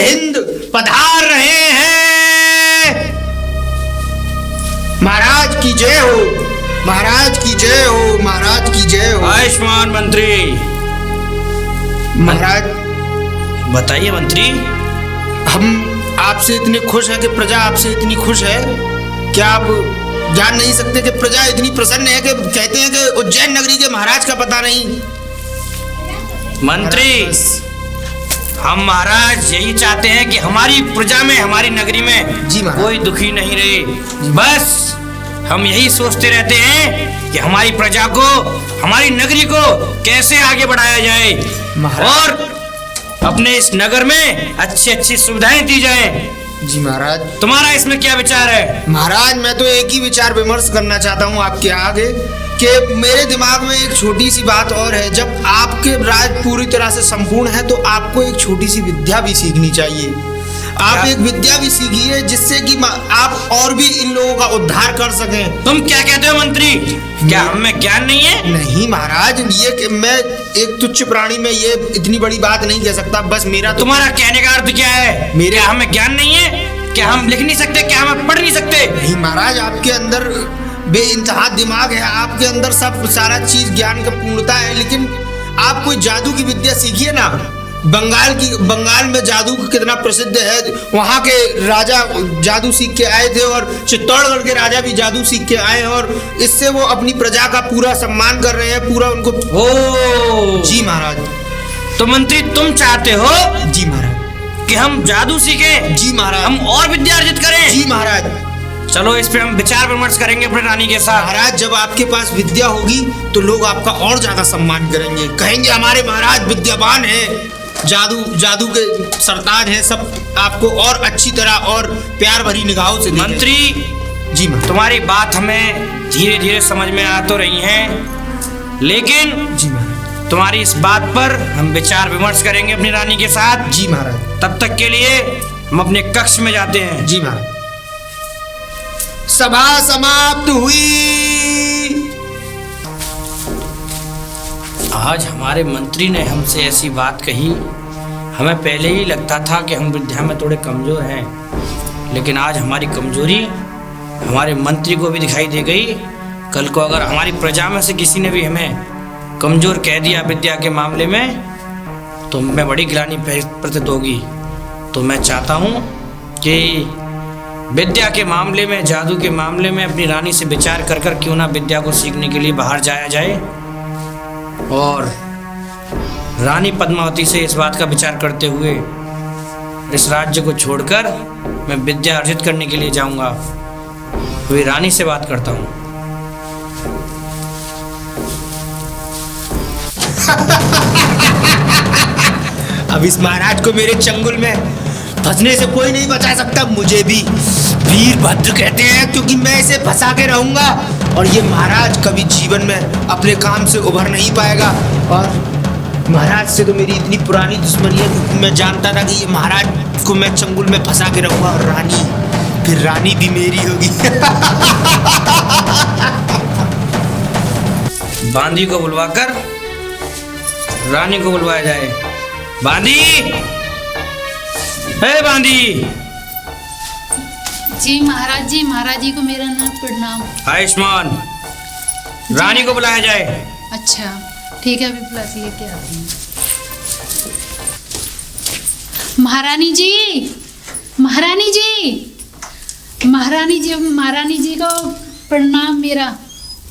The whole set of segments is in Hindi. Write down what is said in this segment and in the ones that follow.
हिंद पधार रहे हैं। महाराज की जय हो, महाराज की जय हो, महाराज की जय हो। आयुष्मान मंत्री। महाराज बताइए मंत्री। हम आपसे इतने खुश हैं कि प्रजा आपसे इतनी खुश है कि आप जान नहीं सकते कि प्रजा इतनी प्रसन्न है कि कहते हैं कि उज्जैन नगरी के महाराज का पता नहीं। मंत्री, हम महाराज यही चाहते हैं कि हमारी प्रजा में, हमारी नगरी में जी महाराज, कोई दुखी नहीं रहे। बस हम यही सोचते रहते हैं कि हमारी प्रजा को, हमारी नगरी को कैसे आगे बढ़ाया जाए और अपने इस नगर में अच्छी अच्छी सुविधाएं दी जाए। जी महाराज। तुम्हारा इसमें क्या विचार है? महाराज मैं तो एक ही विचार विमर्श करना चाहता हूँ आपके आगे कि मेरे दिमाग में एक छोटी सी बात और है। जब आपके राज पूरी तरह से संपूर्ण है तो आपको एक छोटी सी विद्या भी सीखनी चाहिए। आप एक विद्या भी सीखिए जिससे कि आप और भी इन लोगों का उद्धार कर सकें। तुम क्या कहते हो मंत्री? क्या हमें ज्ञान नहीं है? नहीं महाराज, ये कि मैं एक तुच्छ प्राणी में ये इतनी बड़ी बात नहीं कह सकता। बस मेरा तो तुम्हारा कहने का अर्थ क्या है? मेरे हमें ज्ञान नहीं है? क्या हम लिख नहीं सकते? क्या हम पढ़ नहीं सकते? नहीं महाराज, आपके अंदर बेइंतहा दिमाग है, आपके अंदर सब सारा चीज ज्ञान का पूर्णता है। लेकिन आप कोई जादू की विद्या सीखिए ना। बंगाल में जादू कितना प्रसिद्ध है। वहाँ के राजा जादू सीख के आए थे और चित्तौड़गढ़ के राजा भी जादू सीख के आए और इससे वो अपनी प्रजा का पूरा सम्मान कर रहे हैं, पूरा उनको। ओ जी महाराज। तो मंत्री तुम चाहते हो? जी महाराज। कि हम जादू सीखें? जी महाराज। हम और विद्या अर्जित करें? जी महाराज। चलो इस पे हम विचार विमर्श करेंगे अपने रानी के साथ। महाराज, जब आपके पास विद्या होगी तो लोग आपका और ज्यादा सम्मान करेंगे, कहेंगे हमारे महाराज विद्यावान है, जादू के सरताज है, सब आपको और अच्छी तरह और प्यार भरी निगाहों से। मंत्री जी महाराज, तुम्हारी बात हमें धीरे धीरे समझ में आ तो रही है, लेकिन जी महाराज तुम्हारी इस बात पर हम विचार विमर्श करेंगे अपनी रानी के साथ। जी महाराज। तब तक के लिए हम अपने कक्ष में जाते हैं। जी महाराज। सभा समाप्त हुई। आज हमारे मंत्री ने हमसे ऐसी बात कही, हमें पहले ही लगता था कि हम विद्या में थोड़े कमज़ोर हैं, लेकिन आज हमारी कमज़ोरी हमारे मंत्री को भी दिखाई दे गई। कल को अगर हमारी प्रजा में से किसी ने भी हमें कमज़ोर कह दिया विद्या के मामले में तो मैं बड़ी ग्लानि प्रतीत होगी। तो मैं चाहता हूँ कि विद्या के मामले में, जादू के मामले में अपनी रानी से विचार कर कर क्यों ना विद्या को सीखने के लिए बाहर जाया जाए और रानी पद्मावती से इस बात का विचार करते हुए इस राज्य को छोड़कर मैं विद्या अर्जित करने के लिए जाऊंगा। वही रानी से बात करता हूँ। अब इस महाराज को मेरे चंगुल में फंसने से कोई नहीं बचा सकता। मुझे भी वीरभद्र कहते हैं क्योंकि मैं इसे फंसा के रहूंगा और ये महाराज कभी जीवन में अपने काम से उभर नहीं पाएगा। और महाराज से तो मेरी इतनी पुरानी दुश्मनी है क्योंकि मैं जानता था कि ये महाराज को मैं चंगुल में फंसा के रहूंगा और फिर रानी भी मेरी होगी। बांदी को बुलवाकर रानी को बुलवाया जाए। बांदी, हे बांदी। जी महाराज जी, महाराज जी को मेरा नाम प्रणाम। आयुष्मान, रानी को बुलाया जाए। अच्छा ठीक है, अभी बुला के लेके आती हूँ। महारानी जी, महारानी जी, महारानी जी, महारानी जी को प्रणाम मेरा।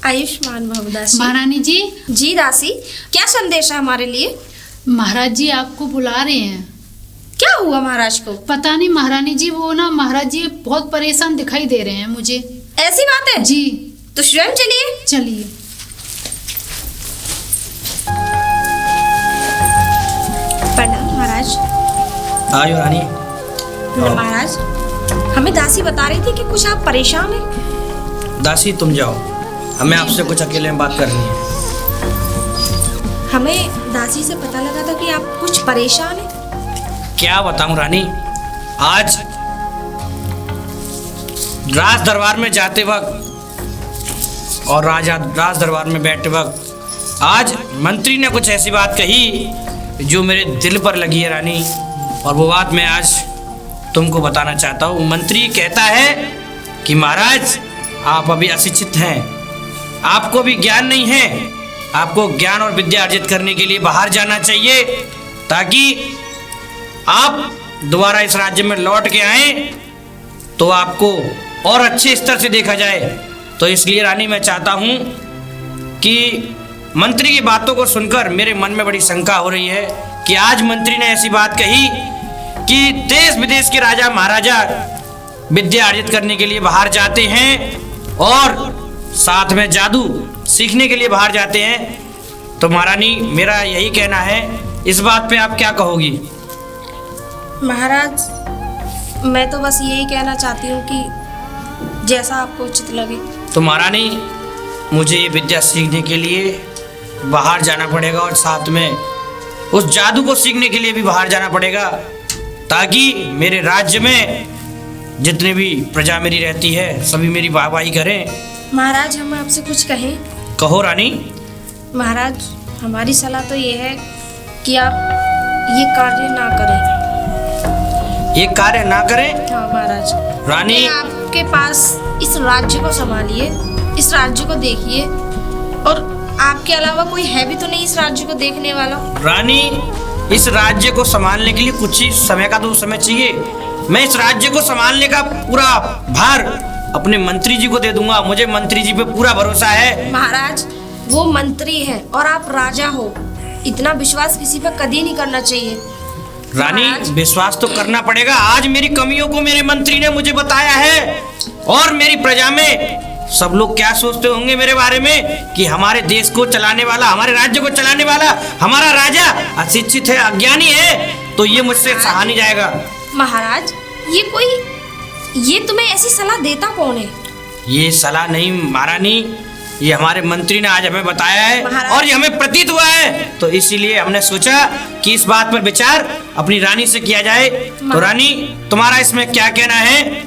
आयुष्मान भव दासी। महारानी जी। जी दासी, क्या संदेश है हमारे लिए? महाराज जी आपको बुला रहे हैं। क्या हुआ महाराज को? पता नहीं महारानी जी, वो ना महाराज जी बहुत परेशान दिखाई दे रहे हैं मुझे। ऐसी बात है? जी। तो स्वयं चलिए। चलिए। प्रणाम महाराज। आयो रानी। महाराज, हमें दासी बता रही थी कि कुछ आप परेशान हैं। दासी तुम जाओ, हमें आपसे कुछ अकेले में बात करनी है। हमें दासी से पता लगा था कि आप कुछ परेशान हैं। क्या बताऊं रानी, आज राज दरबार में जाते वक्त और राज दरबार में बैठते वक्त आज मंत्री ने कुछ ऐसी बात कही जो मेरे दिल पर लगी है रानी। और वो बात मैं आज तुमको बताना चाहता हूँ। मंत्री कहता है कि महाराज आप अभी अशिक्षित हैं, आपको भी ज्ञान नहीं है, आपको ज्ञान और विद्या अर्जित करने के लिए बाहर जाना चाहिए ताकि आप दोबारा इस राज्य में लौट के आए तो आपको और अच्छे स्तर से देखा जाए। तो इसलिए रानी मैं चाहता हूँ कि मंत्री की बातों को सुनकर मेरे मन में बड़ी शंका हो रही है कि आज मंत्री ने ऐसी बात कही कि देश विदेश के राजा महाराजा विद्या अर्जित करने के लिए बाहर जाते हैं और साथ में जादू सीखने के लिए बाहर जाते हैं। तो महारानी मेरा यही कहना है, इस बात पे आप क्या कहोगी? महाराज मैं तो बस यही कहना चाहती हूँ कि जैसा आपको उचित लगे। तो महारानी मुझे ये विद्या सीखने के लिए बाहर जाना पड़ेगा और साथ में उस जादू को सीखने के लिए भी बाहर जाना पड़ेगा ताकि मेरे राज्य में जितने भी प्रजा मेरी रहती है सभी मेरी वाहवाही करें। महाराज हम आपसे कुछ कहें? कहो रानी। महाराज हमारी सलाह तो ये है कि आप ये कार्य ना करें। ये कार्य ना करें? हाँ महाराज। रानी आपके पास इस राज्य को संभालिए, इस राज्य को देखिए और आपके अलावा कोई है भी तो नहीं इस राज्य को देखने वाला। रानी इस राज्य को संभालने के लिए कुछ ही समय का तो समय चाहिए। मैं इस राज्य को संभालने का पूरा भार अपने मंत्री जी को दे दूंगा, मुझे मंत्री जी पे पूरा भरोसा है। महाराज वो मंत्री है और आप राजा हो, इतना विश्वास किसी पे कभी नहीं करना चाहिए। रानी विश्वास तो करना पड़ेगा। आज मेरी कमियों को मेरे मंत्री ने मुझे बताया है और मेरी प्रजा में सब लोग क्या सोचते होंगे मेरे बारे में कि हमारे देश को चलाने वाला, हमारे राज्य को चलाने वाला हमारा राजा अशिक्षित है, अज्ञानी है, तो ये मुझसे सहा नहीं जाएगा। महाराज ये तुम्हें ऐसी सलाह देता कौन है? ये सलाह नहीं महारानी, ये हमारे मंत्री ने आज हमें बताया है और ये हमें प्रतीत हुआ है, तो इसीलिए हमने सोचा कि इस बात पर विचार अपनी रानी से किया जाए। तो रानी तुम्हारा इसमें क्या कहना है?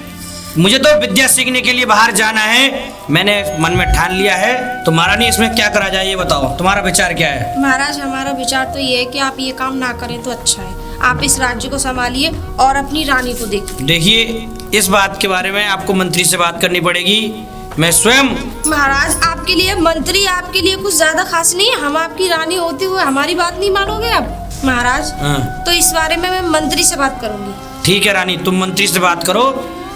मुझे तो विद्या सीखने के लिए बाहर जाना है, मैंने मन में ठान लिया है, तो महारानी इसमें क्या करा जाए ये बताओ, तुम्हारा विचार क्या है? महाराज हमारा विचार तो ये है कि आप ये काम ना करें तो अच्छा है। आप इस राज्य को संभालिए और अपनी रानी को देखिए। देखिए इस बात के बारे में आपको मंत्री से बात करनी पड़ेगी। मैं स्वयं महाराज आपके लिए मंत्री आपके लिए कुछ ज्यादा खास नहीं है, हम आपकी रानी होते हुए हमारी बात नहीं मानोगे आप महाराज? तो इस बारे में मैं मंत्री से बात करूंगी। ठीक है रानी, तुम मंत्री से बात करो,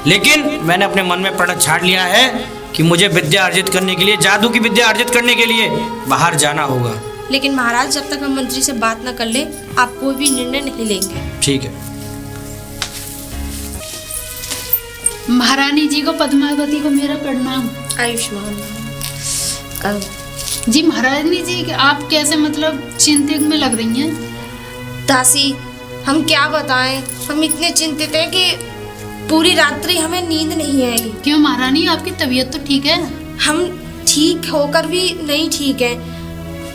लेकिन मैंने अपने मन में प्रण छाड़ लिया है कि मुझे विद्या अर्जित करने के लिए, जादू की विद्या अर्जित करने के लिए बाहर जाना होगा। लेकिन महाराज जब तक हम मंत्री से बात न कर ले आप कोई भी निर्णय नहीं लेंगे। ठीक है। महारानी जी को, पद्मावती को मेरा प्रणाम। आयुष्मान जी महारानी जी आप कैसे मतलब चिंतित में लग रही हैं? दासी हम क्या बताएं, हम इतने चिंतित हैं कि पूरी रात्रि हमें नींद नहीं आएगी। क्यों महारानी आपकी तबीयत तो ठीक है? हम ठीक होकर भी नहीं ठीक है।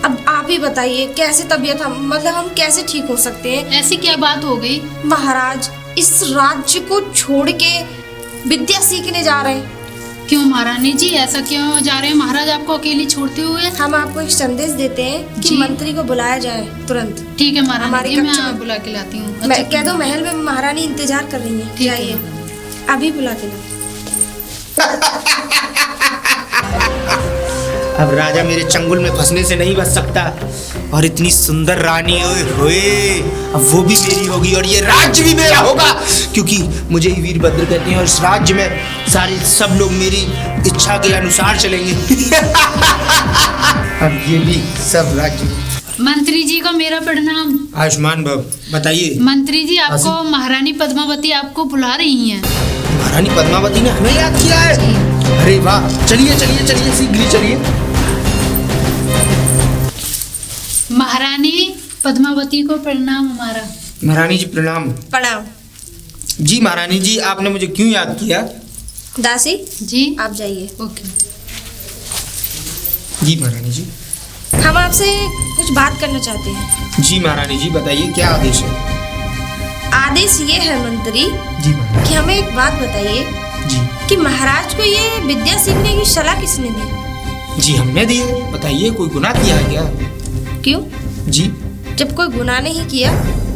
अब आप ही बताइए कैसे तबीयत हम कैसे ठीक हो सकते हैं? ऐसी क्या बात हो गई? महाराज इस राज्य को छोड़ के विद्या सीखने जा रहे हैं। क्यों महारानी जी ऐसा क्यों जा रहे हैं महाराज आपको अकेली छोड़ते हुए? हम आपको एक संदेश देते हैं कि मंत्री को बुलाया जाए तुरंत। ठीक है महारानी जी, मैं कक्ष में बुला के लाती हूँ। मैं कह दो महल में महारानी इंतजार कर रही है, जाइए अभी बुला के ला। अब राजा मेरे चंगुल में फंसने से नहीं बच सकता और इतनी सुंदर रानी होए अब वो भी मेरी होगी और ये राज्य भी मेरा होगा, क्योंकि मुझे ही वीरभद्र कहते हैं और इस राज्य में सारे सब लोग मेरी इच्छा के अनुसार चलेंगे। अब ये भी सब राज्य। मंत्री जी को मेरा प्रणाम। आयुष्मान भव। बताइए मंत्री जी, आपको महारानी पद्मावती आपको बुला रही हैं। महारानी पद्मावती ने हमें याद किया है? अरे वाह, चलिए चलिए चलिए शीघ्र चलिए। महारानी पद्मावती को प्रणाम हमारा। महारानी जी प्रणाम। प्रणाम। जी महारानी जी, आपने मुझे क्यों याद किया? दासी जी आप जाइए। ओके। जी महारानी जी। हम आपसे कुछ बात करना चाहते हैं। जी महारानी जी बताइए, क्या आदेश है? आदेश ये है मंत्री जी महारानी कि हमें एक बात बताइए जी। कि महाराज को ये विद्या सीखने की सलाह किसने दी? जी हमने दी है। बताइए, कोई गुनाह किया है क्या? क्यों? जी जब कोई गुनाह नहीं किया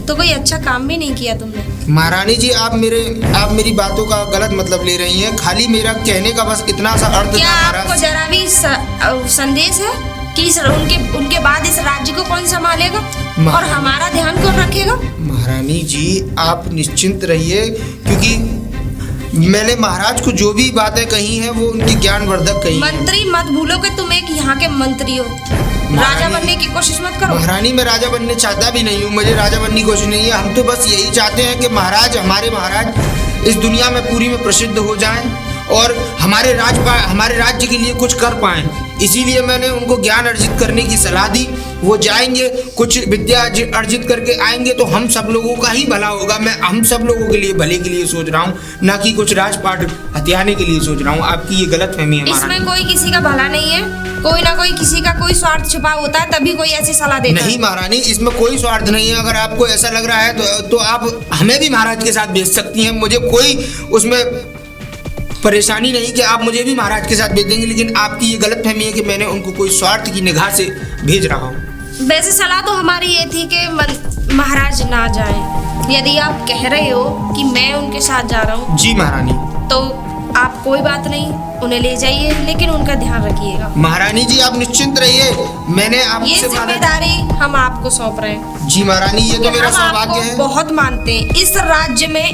तो कोई अच्छा काम भी नहीं किया तुमने। महारानी जी आप मेरी बातों का गलत मतलब ले रही हैं। खाली मेरा कहने का बस इतना सा अर्थ क्या था आपको जरा भी संदेश है कि उनके बाद इस राज्य को कौन संभालेगा और हमारा ध्यान कौन रखेगा? महारानी जी आप निश्चिंत रहिए, क्योंकि मैंने महाराज को जो भी बातें कही हैं वो उनकी ज्ञानवर्धक कही हैं। मंत्री मत भूलो कि तुम एक यहाँ के मंत्री हो, राजा बनने की कोशिश मत करो। महारानी मैं राजा बनने चाहता भी नहीं हूँ, मुझे राजा बनने की कोशिश नहीं है। हम तो बस यही चाहते हैं कि हमारे महाराज इस दुनिया में पूरी में प्रसिद्ध हो जाएं और हमारे राज्य के लिए कुछ कर पाएं। इसीलिए मैंने उनको ज्ञान अर्जित करने की सलाह दी। वो जाएंगे, कुछ विद्या अर्जित करके आएंगे तो हम सब लोगों का ही भला होगा। मैं हम सब लोगों के लिए भले के लिए सोच रहा हूँ, ना कि कुछ राजपाट हथियाने के लिए सोच रहा हूँ। आपकी ये गलतफहमी है। इसमें कोई किसी का भला नहीं है, कोई ना कोई किसी का कोई स्वार्थ छुपा होता है, तभी कोई ऐसी सलाह देता है। नहीं महारानी, इसमें कोई स्वार्थ नहीं है। अगर आपको ऐसा लग रहा है तो आप हमें भी महाराज के साथ भेज सकती हैं। मुझे कोई उसमें परेशानी नहीं कि आप मुझे भी महाराज के साथ भेज देंगे, लेकिन आपकी ये गलतफहमी है कि मैंने उनको कोई स्वार्थ की निगाह से भेज रहा हूँ। वैसे सलाह तो हमारी ये थी कि महाराज ना जाएं। यदि आप कह रहे हो कि मैं उनके साथ जा रहा हूँ, जी महारानी, तो आप कोई बात नहीं, उन्हें ले जाइए, लेकिन उनका ध्यान रखिएगा। महारानी जी आप निश्चिंत रहिए, मैंने आपसे ये जिम्मेदारी हम आपको सौंप रहे हैं। जी महारानी, ये तो मेरा सौभाग्य है। बहुत मानते हैं, इस राज्य में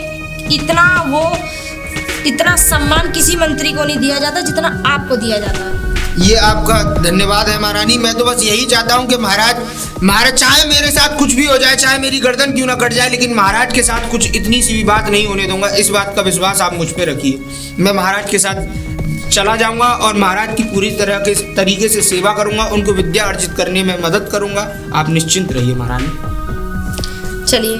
इतना सम्मान किसी मंत्री को नहीं दिया जाता जितना आपको दिया जाता है। ये आपका धन्यवाद है महारानी। मैं तो बस यही चाहता हूँ कि महाराज चाहे मेरे साथ कुछ भी हो जाए, चाहे मेरी गर्दन क्यों ना कट जाए, लेकिन महाराज के साथ कुछ इतनी सी भी बात नहीं होने दूंगा। इस बात का विश्वास आप मुझ पे रखिए। मैं महाराज के साथ चला जाऊंगा और महाराज की पूरी तरह के तरीके से सेवा करूंगा, उनको विद्या अर्जित करने में मदद करूंगा। आप निश्चिंत रहिए महारानी। चलिए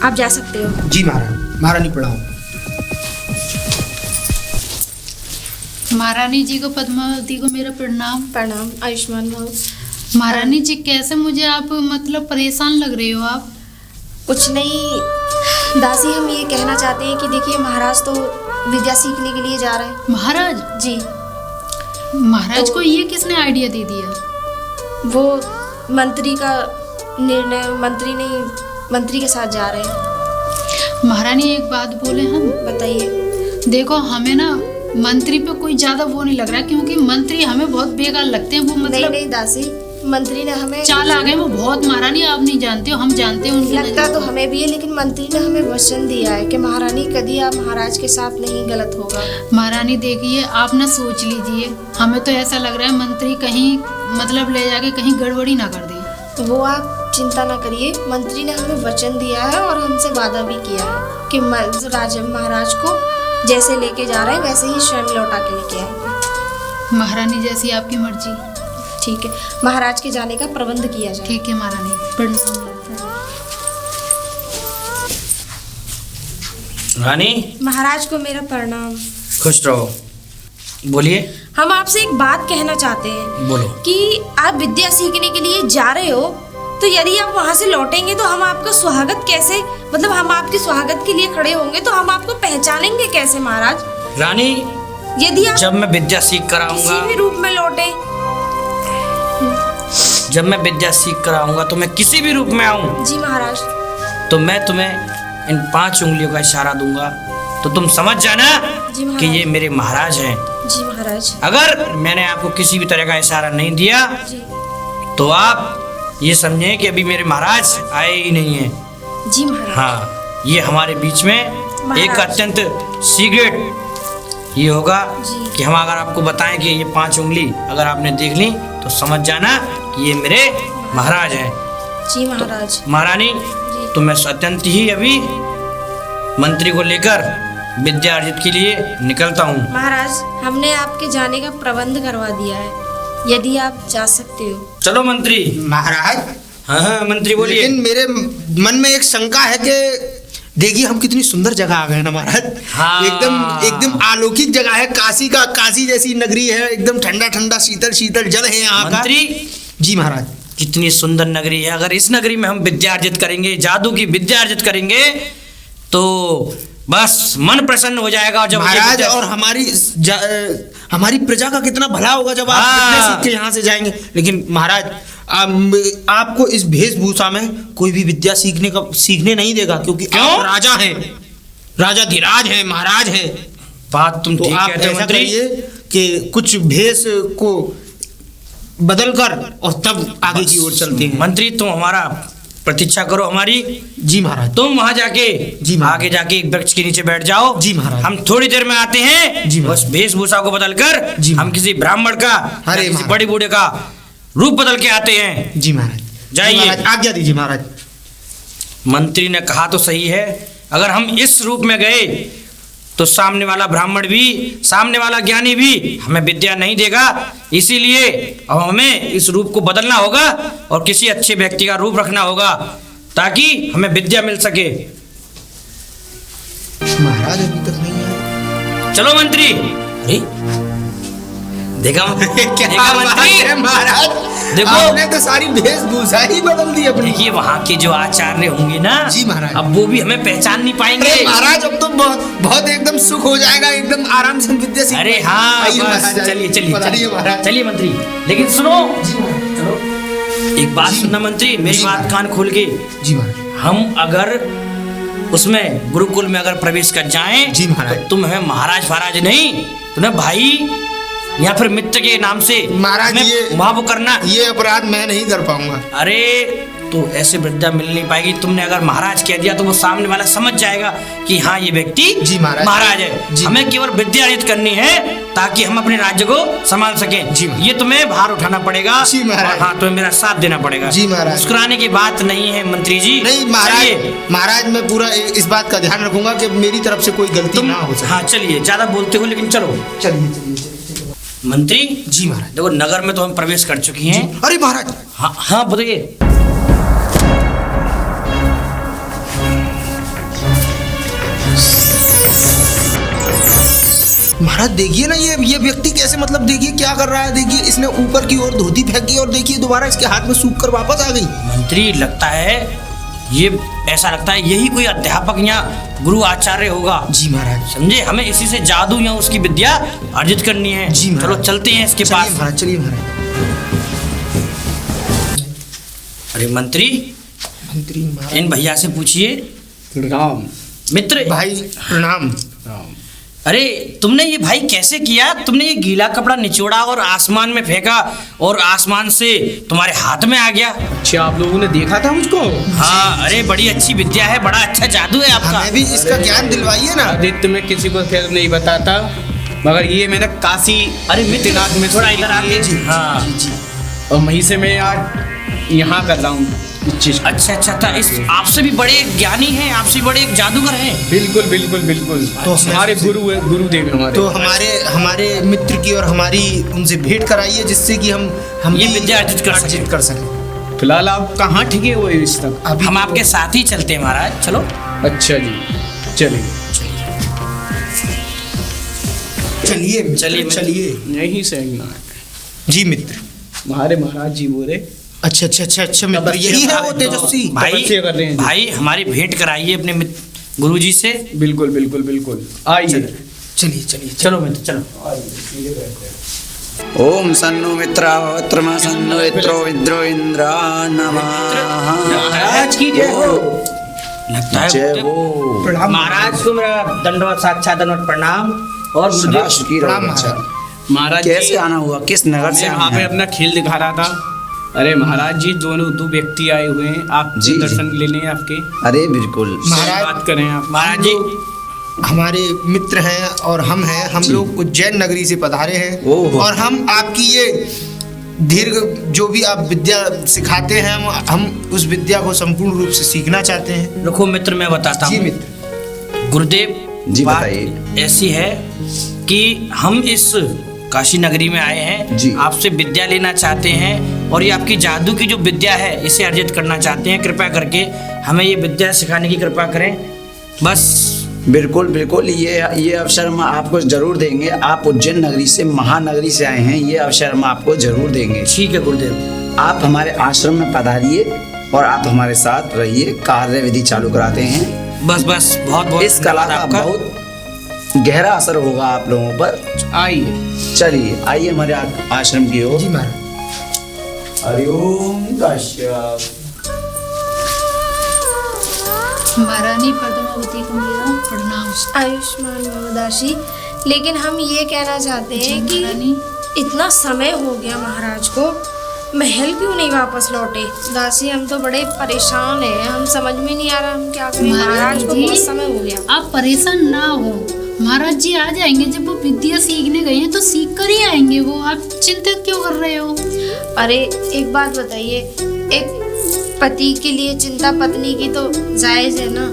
आप जा सकते हो। जी महारानी प्रणाम। महारानी जी को, पद्मावती को मेरा प्रणाम। प्रणाम, आयुष्मान भव। महारानी जी कैसे मुझे आप मतलब परेशान लग रहे हो आप? कुछ नहीं दासी, हम ये कहना चाहते हैं कि देखिए महाराज तो विद्या सीखने के लिए जा रहे हैं। महाराज जी, महाराज को ये किसने आइडिया दे दिया? वो मंत्री का निर्णय, मंत्री के साथ जा रहे हैं। महारानी एक बात बोले हम? बताइए। देखो हमें ना मंत्री पे कोई ज्यादा वो नहीं लग रहा है, क्योंकि मंत्री हमें बहुत बेकार लगते हैं। वो मतलब नहीं दासी, मंत्री ने हमें चाल आ गए वो बहुत। महारानी आप नहीं जानते हो, हम जानते हैं उनकी। लगता तो हमें भी है, लेकिन मंत्री ने हमें वचन दिया है कि महारानी कभी आप महाराज के साथ नहीं गलत होगा। महारानी देखिए आप ना सोच लीजिए, हमें तो ऐसा लग रहा है मंत्री कहीं मतलब ले जाके कहीं गड़बड़ी ना कर दे। वो आप चिंता ना करिए, मंत्री ने हमें वचन दिया है और हमसे वादा भी किया है कि महाराज को जैसे लेके जा रहे हैं वैसे ही स्वयं लौटा के लेके आएंगे। महारानी जैसी आपकी मर्जी। ठीक है, महाराज के जाने का प्रबंध किया जाए। ठीक है महारानी, प्रणाम। रानी, महाराज को मेरा प्रणाम। खुश रहो। बोलिए। हम आपसे एक बात कहना चाहते हैं। बोलो। कि आप विद्या सीखने के लिए जा रहे हो, तो यदि आप वहाँ से लौटेंगे तो हम आपका स्वागत कैसे, मतलब हम आपके स्वागत के लिए खड़े होंगे तो हम आपको पहचानेंगे कैसे महाराज? रानी, यदि आप जब मैं विद्या सीख कर आऊंगा, किसी भी रूप में लौटे, जब मैं विद्या सीख कर आऊंगा तो मैं किसी भी रूप में आऊं, जी महाराज, तो मैं तुम्हें इन 5 उंगलियों का इशारा दूंगा, तो तुम समझ जाना कि ये मेरे महाराज हैं। जी महाराज। अगर मैंने आपको किसी भी तरह का इशारा नहीं दिया जी, तो आप ये समझें कि अभी मेरे महाराज आए ही नहीं हैं। जी महाराज। हाँ, ये हमारे बीच में एक महाराज। अत्यंत सीक्रेट ये होगा जी। कि हम अगर आपको बताएं कि ये 5 उंगली अगर आपने देख ली तो समझ जाना कि ये मेरे महाराज हैं। जी महाराज। तो, महारानी, तो मैं अत्यंत ही अभी मंत्री को लेकर विद्या अर्जित के लिए निकलता हूँ। महाराज, हमने आपके जाने का प्रबंध करवा दिया है, यदि आप जा सकते हो। चलो मंत्री। महाराज, हाँ मंत्री बोलिए। लेकिन मेरे मन में एक शंका है कि देखिए हम कितनी सुंदर जगह आ गए ना महाराज। हाँ। एकदम अलौकिक जगह है। काशी जैसी नगरी है, एकदम ठंडा ठंडा शीतल जल है यहाँ का। मंत्री जी महाराज। कितनी सुंदर नगरी है। अगर इस नगरी में हम विद्या अर्जित करेंगे, जादू की विद्या अर्जित करेंगे, तो बस मन प्रसन्न हो जाएगा। जब महाराज और हमारी प्रजा का कितना भला होगा जब आप विद्या सीख के यहाँ से जाएंगे। लेकिन महाराज आपको इस वेशभूषा में कोई भी विद्या सीखने नहीं देगा, क्योंकि आप राजा हैं, राजा धीराज हैं, महाराज हैं। बात तुम तो ठीक आप कहते हो ऐसा मंत्री। करिए कि कुछ भेष को बदल कर और तब आगे की ओर चलते हैं। मंत्री तुम हमारा प्रतीक्षा करो हमारी। जी महाराज। तुम वहां जाके जी महाराज। आगे जाके एक वृक्ष के नीचे बैठ जाओ। जी महाराज। हम थोड़ी देर में आते हैं। जी महाराज। बस वेशभूषा को बदल कर जी हम किसी ब्राह्मण का या अरे किसी महाराज। बड़े बूढ़े का रूप बदल के आते हैं। जी महाराज। जाइए। जी महाराज, आज्ञा दीजिए महाराज। मंत्री ने कहा तो सही है, अगर हम इस रूप में गए तो सामने वाला ब्राह्मण भी, सामने वाला ज्ञानी भी हमें विद्या नहीं देगा। इसीलिए अब हमें इस रूप को बदलना होगा और किसी अच्छे व्यक्ति का रूप रखना होगा ताकि हमें विद्या मिल सके। महाराज अभी तक नहीं आए। चलो मंत्री। अरे देखा देखा मंत्री, महाराज, देखो। आपने तो सारी वेशभूषा ही बदल दी अपनी। देखिए वहाँ के जो आचार्य होंगे ना, जी महाराज। अब वो भी हमें पहचान नहीं पाएंगे। अरे महाराज, अब तो बहुत एकदम सुख हो जाएगा, एकदम आराम से विद्या सीख। अरे हाँ आइए बस महाराज, चलिए चलिए बताइए महाराज। चलिए मंत्री। लेकिन सुनो, एक बात जी। सुनना मंत्री, मेरी जी बात महाराज। कान खोल के। जी महाराज। हम अगर उसमें गुरुकुल में अगर प्रवेश कर जाएं जी महाराज। तो तुम हमें महाराज नहीं, तुम्हें भाई या फिर मित्र के नाम से महाराज, हमें ये वहाँ वो करना। ये अपराध मैं नहीं कर पाऊंगा। अरे तो ऐसे विद्या मिल नहीं पाएगी। तुमने अगर महाराज कह दिया तो वो सामने वाला समझ जाएगा कि हाँ ये व्यक्ति जी महाराज। महाराज है। जी। हमें केवल विद्या अर्जित करनी है ताकि हम अपने राज्य को संभाल सकें। जी महाराज। ये तुम्हें भार उठाना पड़ेगा। जी महाराज। और हाँ, तुम्हें मेरा साथ देना पड़ेगा। जी महाराज। मुस्कुराने की बात नहीं है मंत्री जी। नहीं महाराज, चलिए। महाराज मैं पूरा इस बात का ध्यान रखूंगा कि मेरी तरफ से कोई गलती तुम ना हो सके। हाँ चलिए, ज्यादा बोलते हो लेकिन चलो। चलिए। मंत्री जी महाराज। देखो, नगर में तो हम प्रवेश कर चुकी हैं। अरे महाराज, हाँ हाँ बताइए। महाराज देखिए ना, ये व्यक्ति कैसे, मतलब देखिए क्या कर रहा है। देखिए इसने ऊपर की ओर धोती फेंकी और देखिए दोबारा इसके हाथ में सूख कर वापस आ गई। मंत्री लगता है ये, ऐसा लगता है यही कोई अध्यापक या गुरु आचार्य होगा। जी महाराज। समझे, हमें इसी से जादू या उसकी विद्या अर्जित करनी है। जी महाराज। चलो चलते हैं इसके चलिए पास। महाराज, चलिए महाराज। अरे मंत्री, मंत्री महाराज। इन भैया से पूछिए। प्रणाम मित्र भाई प्रणाम। अरे तुमने ये भाई कैसे किया? तुमने ये गीला कपड़ा निचोड़ा और आसमान में फेंका और आसमान से तुम्हारे हाथ में आ गया। अच्छा, आप लोगों ने देखा था मुझको? हाँ, अरे बड़ी अच्छी विद्या है, बड़ा अच्छा जादू है आपका। हमें भी इसका ज्ञान दिलवाइए ना। आदित्य में किसी को खैर नहीं बताता, मगर ये मैंने काशी अरे मित्र में थोड़ा इधर आते। हाँ और वहीं से मैं आज यहाँ कर रहा हूँ इस चीज को। अच्छा अच्छा था। इस आपसे भी बड़े ज्ञानी हैं, आपसे बड़े एक जादूगर हैं। बिल्कुल बिल्कुल बिल्कुल। तो हमारे गुरु है, गुरुदेव है हमारे। तो हमारे मित्र की और हमारी उनसे भेंट कराइए, जिससे कि हम ये भी विद्या अर्जित कर सकें। फिलहाल आप कहाँ ठिके हुए इस तक? अभी हम तो- आपके साथ ही चलते हैं महाराज, चलो। अच्छा जी, चलिए चलिए चलिए, चलिए। यहीं से आना है। जी मित्र। हमारे महाराज जी बोले अच्छा मित्र, यही है वो तेजस्वी। भाई तपस्या कर रहे हैं जी। भाई हमारी भेंट कराइए अपने गुरुजी से। बिल्कुल बिल्कुल बिल्कुल। आइए चलिए। चलो मित्र चलो। ओम सन्नु मित्रा भवत्रम सन्नु इत्रो विद्रो इंद्रा नमः। महाराज की जय हो। लगता है जय हो। प्रणाम महाराज को मेरा दंडवत साक्षात दंडवत प्रणाम। और गुरुदेव राष्ट्र की प्रणाम रक्षा। महाराज। महाराज कैसे जी, आना हुआ, किस नगर से मैं वहाँ आना पे है? अपना खेल दिखा रहा था। अरे महाराज जी, दो व्यक्ति आए हुए हैं, आप जी, जी। दर्शन ले लें आपके। अरे बिल्कुल। महाराज, बात करें आप। महाराज जी, हमारे मित्र हैं और हम हैं, हम जी। लोग उज्जैन नगरी से पधारे हैं। ओहो। और हम आपकी ये दीर्घ जो भी आप विद्या सिखाते हैं, हम उस विद्या को संपूर्ण रूप से सीखना चाहते हैं। रुको मित्र मैं बताता जी हूँ। मित्र। गुरुदेव जी, बात बताइए। ऐसी है कि हम इस काशी नगरी में आए हैं, जी। आपसे विद्या लेना चाहते हैं और ये आपकी जादू की जो विद्या है इसे अर्जित करना चाहते हैं। कृपया करके हमें ये विद्या सिखाने की कृपा करें बस। बिल्कुल बिल्कुल, ये अवसर हम आपको जरूर देंगे। आप उज्जैन नगरी से, महानगरी से आए हैं, ये अवसर हम आपको जरूर देंगे। ठीक है गुरुदेव। आप हमारे आश्रम में पधारिए और आप हमारे साथ रहिए। कार्य विधि चालू कराते हैं। बस बहुत बहुत इस कला का आपका। बहुत गहरा असर होगा आप लोगों पर। आइए। चलिए आइए हमारे आश्रम की ओर। जी महाराज। हरिओम कश्यप। महारानी पद्मावती को मेरा प्रणाम। आयुष्मान भवदासी। लेकिन हम ये कहना चाहते हैं कि महारानी इतना समय हो गया महाराज को, महल क्यों नहीं वापस लौटे? दासी हम तो बड़े परेशान हैं, हम समझ में नहीं आ रहा हम क्या करें। महाराज को जी, बहुत समय हो गया। आप परेशान ना हो, महाराज जी आ जाएंगे। जब वो विद्या सीखने गए हैं तो सीख कर ही आएंगे वो, आप चिंतित क्यों कर रहे हो? अरे एक बात बताइए, एक पति के लिए चिंता पत्नी की तो जायज है ना?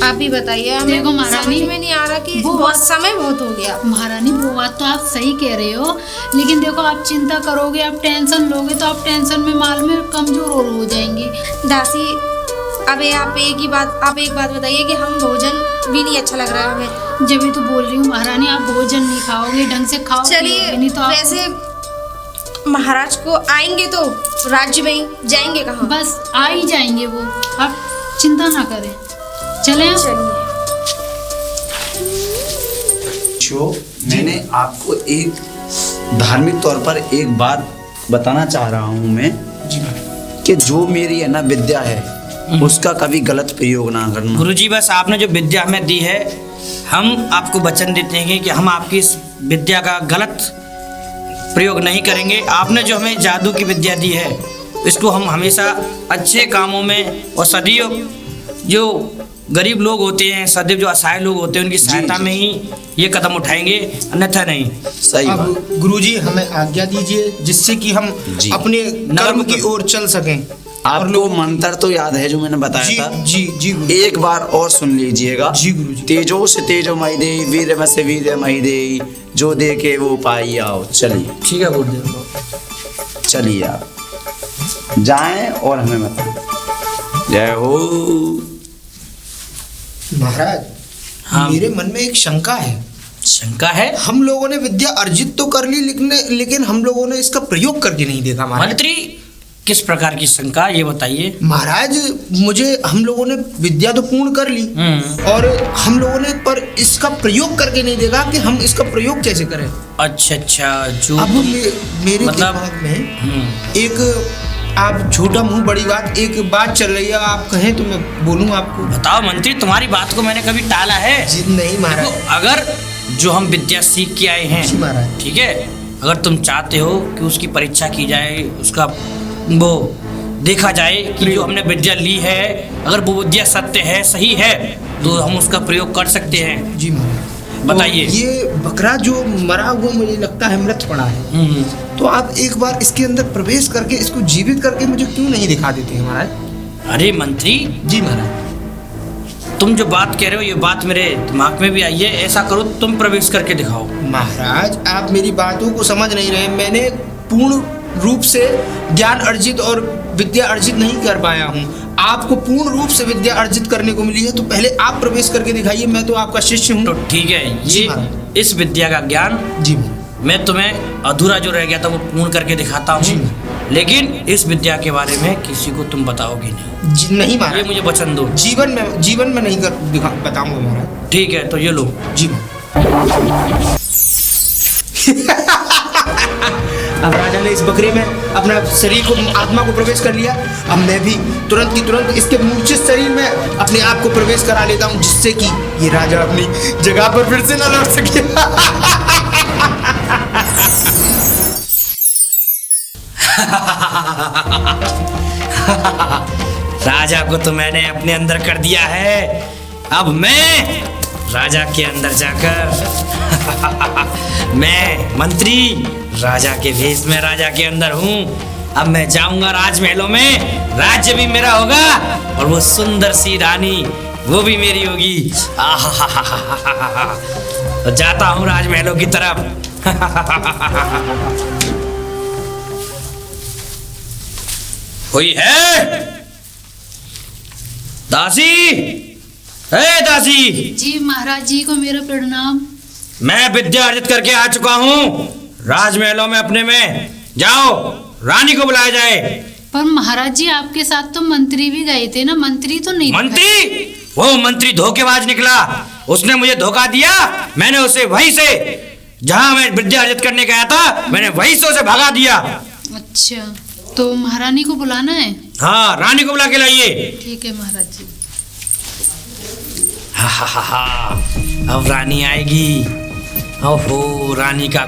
आप ही बताइए, हमें देखो महारानी, समझ में नहीं आ रहा कि वो बहुत समय बहुत हो गया। महारानी वो बात तो आप सही कह रहे हो, लेकिन देखो आप चिंता करोगे, आप टेंशन लोगे तो आप टेंशन में माल में कमजोर और हो जाएंगे। दासी अब आप एक बात बताइए कि हम भोजन भी नहीं अच्छा लग रहा है हमें। जब भी तो बोल रही हूँ महारानी, आप भोजन नहीं खाओगे ढंग से, खाओ चलिए, नहीं तो आप वैसे महाराज को आएंगे तो राज्य में जाएंगे कहाँ? बस आ ही जाएंगे वो, आप चिंता ना करें। चलें आप? चलिए। जो मैंने आपको एक धार्मिक तौर पर एक बात बताना चाह रहा हूँ मैं, कि जो मेरी है ना विद्या है उसका कभी गलत प्रयोग ना करना। गुरुजी बस आपने जो विद्या हमें दी है, हम आपको वचन देते हैं कि हम आपकी इस विद्या का गलत प्रयोग नहीं करेंगे। आपने जो हमें जादू की विद्या दी है, इसको हम हमेशा अच्छे कामों में और सदैव जो गरीब लोग होते हैं, सदैव जो असहाय लोग होते हैं, उनकी सहायता में ही ये कदम उठाएंगे, अन्यथा नहीं। सही बात। अब गुरुजी हमें आज्ञा दीजिए, जिससे कि हम जी। अपने कर्म की ओर चल सकें। आपको मंत्र तो याद है जो मैंने बताया जी था? जी जी गुरु। एक बार और सुन लीजिएगा। जी गुरुजी। तेजो से तेजोमयी देई, वीर्य से वीर्यमयी देई, जो दे के वो पाई आओ। चलिए ठीक है गुरुदेव। चलिए आप जाएं और हमें बताएं। जय हो। महाराज, हाँ। मेरे मन में एक शंका है। शंका है? हम लोगों ने विद्या अर्जित तो कर ली, लेकिन हम लोगों ने इसका प्रयोग करके नहीं देखा महाराज। मंत्री किस प्रकार की शंका, ये बताइए। महाराज हम लोगों ने विद्या तो पूर्ण कर ली, और हम लोगों ने पर इसका प्रयोग करके नहीं देखा कि हम इसका प्रयोग कैसे करें। अच्छा, जो अब मेरे मतलब दिमाग में एक आप छोटा मुंह बड़ी बात, एक बात चल रही है, आप कहें तो मैं बोलूं आपको? बताओ मंत्री, तुम्हारी बात को मैंने कभी टाला है? जी नहीं महाराज। तो अगर जो हम विद्या सीख के आए हैं, जी महाराज। ठीक है, अगर तुम चाहते हो कि उसकी परीक्षा की जाए, उसका वो देखा जाए कि जो हमने विद्या ली है, अगर वो विद्या सत्य है, सही है, तो हम उसका प्रयोग कर सकते हैं। जी महाराज। बताइए। तो ये बकरा जो मरा हुआ मुझे लगता है मृत पड़ा है, तो आप एक बार इसके अंदर प्रवेश करके इसको जीवित करके मुझे क्यों नहीं दिखा देते हैं महाराज? अरे मंत्री जी महाराज। तुम जो बात कह रहे हो ये बात मेरे दिमाग में भी आई है। ऐसा करो, तुम प्रवेश करके दिखाओ। महाराज आप मेरी बातों को समझ नहीं रहे। मैंने पूर्ण रूप से ज्ञान अर्जित और विद्या अर्जित नहीं कर पाया हूँ। आपको पूर्ण रूप से विद्या अर्जित करने को मिली है, तो पहले आप प्रवेश करके दिखाइए। मैं तो आपका शिष्य हूँ। तो ठीक है, जी ये महाराज। इस विद्या का ज्ञान जी मैं तुम्हें अधूरा जो रह गया था वो पूर्ण करके दिखाता हूँ, लेकिन इस विद्या के बारे में किसी को तुम बताओगे नहीं। जी नहीं ये महाराज, मुझे वचन दो। जीवन में नहीं बताऊंगा महाराज। ठीक है, तो ये लो। जी। अब राजा ने इस बकरे में अपना शरीर को, आत्मा को प्रवेश कर लिया। अब मैं भी तुरंत की तुरंत इसके मूर्छित शरीर में अपने आप को प्रवेश करा लेता हूँ, जिससे कि ये राजा अपनी जगह पर फिर से न लौट सके। राजा को तो मैंने अपने अंदर कर दिया है, अब मैं राजा के अंदर जाकर मैं मंत्री राजा के भेष में राजा के अंदर हूँ। अब मैं जाऊंगा राजमहलों में, राज्य भी मेरा होगा और वो सुंदर सी रानी वो भी मेरी होगी। तो जाता हूँ राजमहलों की तरफ। कोई है? दासी, हे दासी। जी महाराज जी को मेरा प्रणाम। मैं विद्या अर्जित करके आ चुका हूँ राजमहलों में अपने में। जाओ, रानी को बुलाया जाए। पर महाराज जी आपके साथ तो मंत्री भी गए थे ना, मंत्री तो नहीं। मंत्री? वो मंत्री धोखेबाज निकला, उसने मुझे धोखा दिया। मैंने उसे वहीं से, जहाँ मैं विद्या अर्जित करने गया था, मैंने वहीं से उसे भगा दिया। अच्छा। तो महारानी को बुलाना है? हाँ, रानी को बुला के लाइए। ठीक है महाराज जी। हा हा हा हा, अब रानी आएगी। ओहो, रानी का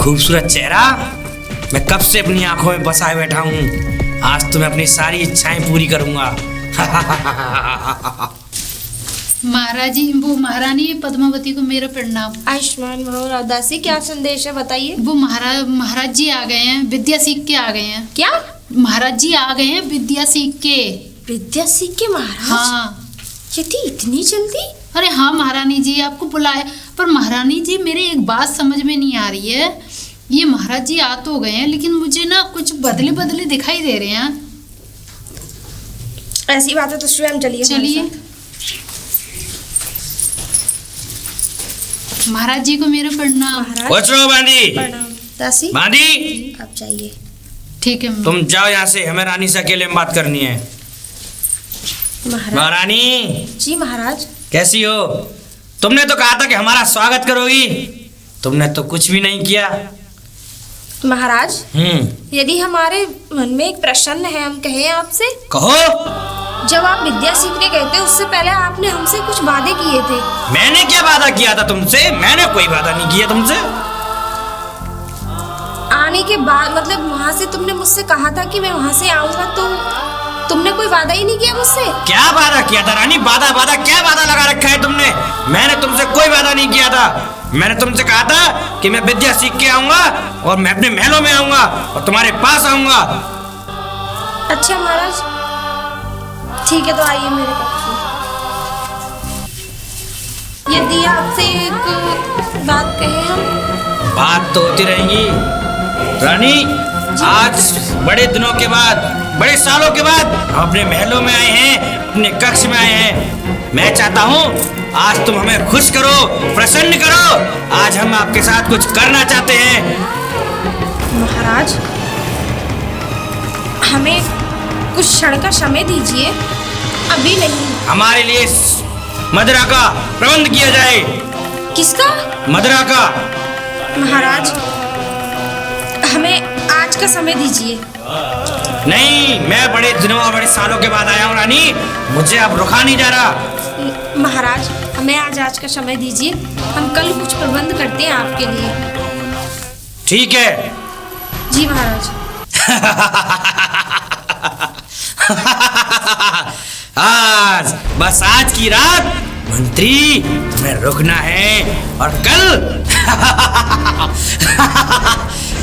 खूबसूरत चेहरा मैं कब से अपनी आंखों में बसाए बैठा हूँ। आज तो मैं अपनी सारी इच्छाएं पूरी करूंगा। महाराज जी, वो महारानी पद्मावती को मेरा प्रणाम। आयुष्मान भव। दासी क्या संदेश है बताइए। वो महाराज जी आ गए हैं, विद्या सीख के आ गए हैं। क्या? महाराज जी आ गए हैं विद्या सीख के। विद्या सीख के महाराज? हाँ। यदि इतनी जल्दी? अरे हाँ महारानी जी, आपको बुलाया। पर महारानी जी, मेरी एक बात समझ में नहीं आ रही है। ये महाराज जी आ तो गए हैं, लेकिन मुझे ना कुछ बदले बदले दिखाई दे रहे हैं। ऐसी बात है तो स्वयं चलिए। चलिए। महाराज जी को मेरा प्रणाम। पूछ लो बांदी। प्रणाम। दासी बांदी, आप जाइए। ठीक है। तुम जाओ यहाँ से, हमें रानी से अकेले में बात करनी है। महाराज महारानी जी। महाराज कैसी हो? तुमने तो कहा था कि हमारा स्वागत करोगी, तुमने तो कुछ भी नहीं किया। महाराज, यदि हमारे मन में एक प्रश्न है, हम कहें आपसे। कहो। जब आप विद्या सीखने गए थे, उससे पहले आपने हमसे कुछ वादे किए थे। मैंने क्या वादा किया था तुमसे? मैंने कोई वादा नहीं किया तुमसे। आने के बाद मतलब वहाँ से तुमने मुझसे कहा था कि मैं वहाँ से आऊंगा, तो तुमने कोई वादा ही नहीं किया मुझसे। क्या वादा किया था रानी? वादा वादा क्या वादा लगा रखा है तुमने? मैंने तुमसे कोई वादा नहीं किया था। मैंने तुमसे कहा था कि मैं विद्या सीख के आऊंगा और मैं अपने महलों में आऊंगा और तुम्हारे पास आऊंगा। अच्छा महाराज, ठीक है, तो आइए मेरे पास। यदि आपसे एक बात कहें हम। बात तो होती रहेंगी रानी। आज बड़े दिनों के बाद, बड़े सालों के बाद हम अपने महलों में आए हैं, अपने कक्ष में आए हैं। मैं चाहता हूँ आज तुम हमें खुश करो, प्रसन्न करो। आज हम आपके साथ कुछ करना चाहते हैं। महाराज, हमें कुछ क्षण का समय दीजिए। अभी नहीं। हमारे लिए मदिरा का प्रबंध किया जाए। किसका? मदिरा का। महाराज, हमें आज का समय दीजिए। नहीं, मैं बड़े दिनों और बड़े सालों के बाद आया हूँ रानी, मुझे अब रुका नहीं जा रहा। महाराज, हमें आज का समय दीजिए, हम कल कुछ प्रबंध करते हैं आपके लिए। ठीक है। जी महाराज। आज, बस आज की रात मंत्री तुम्हें रुकना है और कल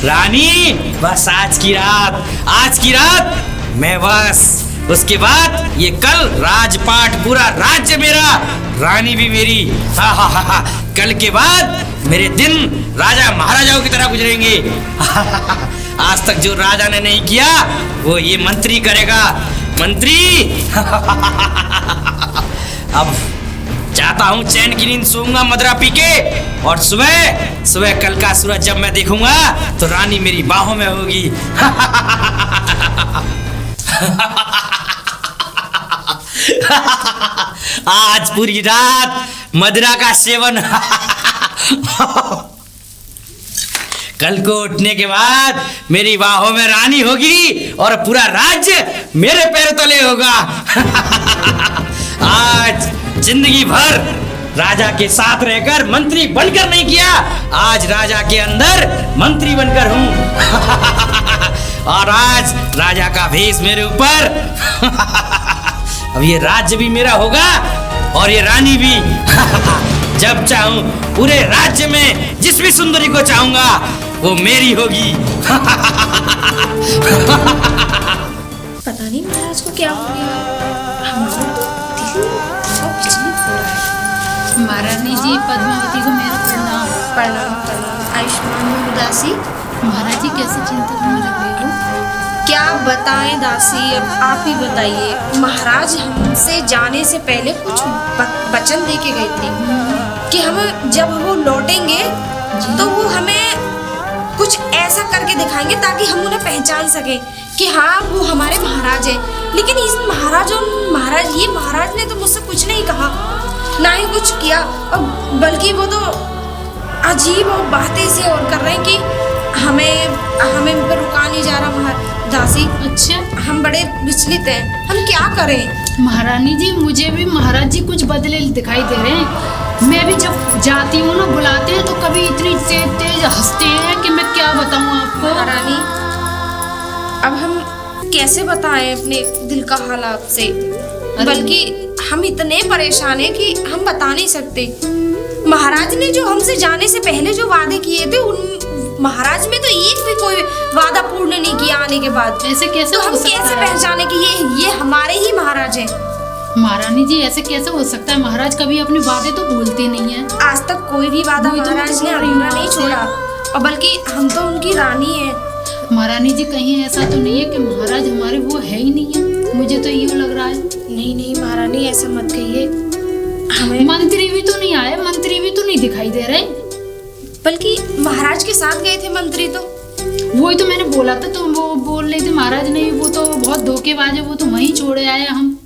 रानी, बस आज की रात मैं बस, उसके बाद ये कल राजपाट, पूरा राज्य मेरा, रानी भी मेरी। कल के बाद मेरे दिन राजा महाराजाओं की तरह गुजरेंगे। आज तक जो राजा ने नहीं किया वो ये मंत्री करेगा। मंत्री अब चाहता हूँ चैन की नींद सोऊंगा मदिरा पी के, और सुबह कल का सूरज जब मैं देखूंगा तो रानी मेरी बाहों में होगी। आज पूरी रात मदिरा का सेवन। कल को उठने के बाद मेरी बाहों में रानी होगी और पूरा राज्य मेरे पैर तले होगा। आज जिंदगी भर राजा के साथ रहकर मंत्री बनकर नहीं किया, आज राजा के अंदर मंत्री बनकर हूं। और आज राजा का भेष मेरे ऊपर। अब ये राज्य भी मेरा होगा और ये रानी भी। जब चाहूं पूरे राज्य में जिस भी सुंदरी को चाहूंगा वो मेरी होगी। पता नहीं महाराज को क्या हो गया, हमारा तो दिल बहुत विचलित हो रहा है। महारानी जी, पद्मावती को मेरा प्रणाम। प्रणाम। आयुष्मान भव दासी। महाराज जी, कैसे चिंतित में लग रहे हो? क्या बताएं दासी, अब आप ही बताइए। महाराज हमसे जाने से पहले कुछ वचन दे के गए थे कि हम जब वो लौटेंगे तो वो हमें कुछ ऐसा करके दिखाएंगे ताकि हम उन्हें पहचान सकें कि हाँ वो हमारे महाराज हैं। लेकिन इस महाराज ने तो मुझसे कुछ नहीं कहा, ना ही कुछ किया, और बल्कि वो तो अजीब और बातें से और कर रहे हैं कि हमें रुका नहीं जा रहा दासी, अच्छा हम बड़े विचलित हैं, हम क्या करें? महारानी जी, मुझे भी महाराज जी कुछ बदले दिखाई दे रहे हैं। मैं भी जब जाती हूँ ना, बुलाते हैं तो कभी इतनी तेज तेज हंसते हैं कि मैं क्या बताऊँ आपको। महारानी, अब हम कैसे बताएं अपने दिल का हाल आपसे? बल्कि हम इतने परेशान हैं कि हम बता नहीं सकते। महाराज ने जो हमसे जाने से पहले जो वादे किए थे, उन महाराज में तो एक भी कोई वादा पूर्ण नहीं किया आने के बाद। ऐसे कैसे तो हो हम सकता कैसे है? पहचाने कि ये हमारे ही महाराज हैं? महारानी जी, ऐसे कैसे हो सकता है? महाराज कभी अपने वादे तो भूलते नहीं है। आज तक कोई भी वादा वही तो महाराज ने बोल रही हूँ अधूरा नहीं आपसे। छोड़ा, और बल्कि हम तो उनकी रानी हैं। महारानी जी, कहीं ऐसा तो नहीं है कि महाराज हमारे वो है ही नहीं है? मुझे तो यूँ लग रहा है। नहीं नहीं महारानी, ऐसा मत कहिए। हमें मंत्री भी तो नहीं आए, मंत्री भी तो नहीं दिखाई दे रहे। बल्कि महाराज के साथ गए थे मंत्री तो। वही तो मैंने बोला था, तो वो बोल रहे थे महाराज नहीं, वो तो बहुत धोखेबाज है, वो तो वहीं छोड़े आए हम।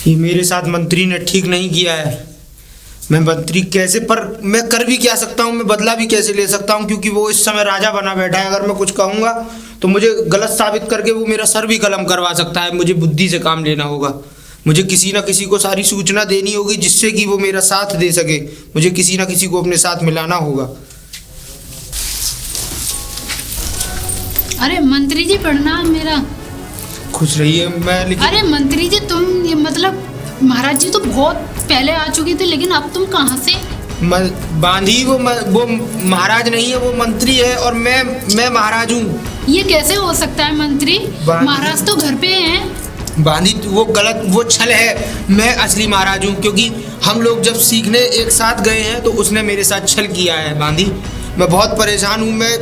ये मेरे साथ मंत्री ने ठीक नहीं किया है। मैं मंत्री कैसे, पर मैं कर भी क्या सकता हूँ, मैं बदला भी कैसे ले सकता हूँ, क्योंकि वो इस समय राजा बना बैठा है। अगर मैं कुछ कहूँगा तो मुझे गलत साबित करके वो मेरा सर भी कलम करवा सकता है। मुझे बुद्धि से काम लेना होगा। मुझे किसी ना किसी को सारी सूचना देनी होगी जिससे कि वो मेरा साथ दे सके। मुझे किसी ना किसी को अपने साथ मिलाना होगा। अरे मंत्री जी प्रणाम। मेरा खुश रहिए। मैं लेकिन अरे मंत्री जी, तुम ये मतलब महाराज जी तो बहुत पहले आ चुके थे, लेकिन अब तुम कहाँ से? बांधी वो महाराज नहीं है, वो मंत्री है, और मैं महाराज हूँ। ये कैसे हो सकता है मंत्री? बांधी- महाराज तो घर पे हैं। बांधी वो गलत, वो छल है। मैं असली महाराज हूँ, क्योंकि हम लोग जब सीखने एक साथ गए हैं तो उसने मेरे साथ छल किया है। बांधी, मैं बहुत परेशान हूँ। मैं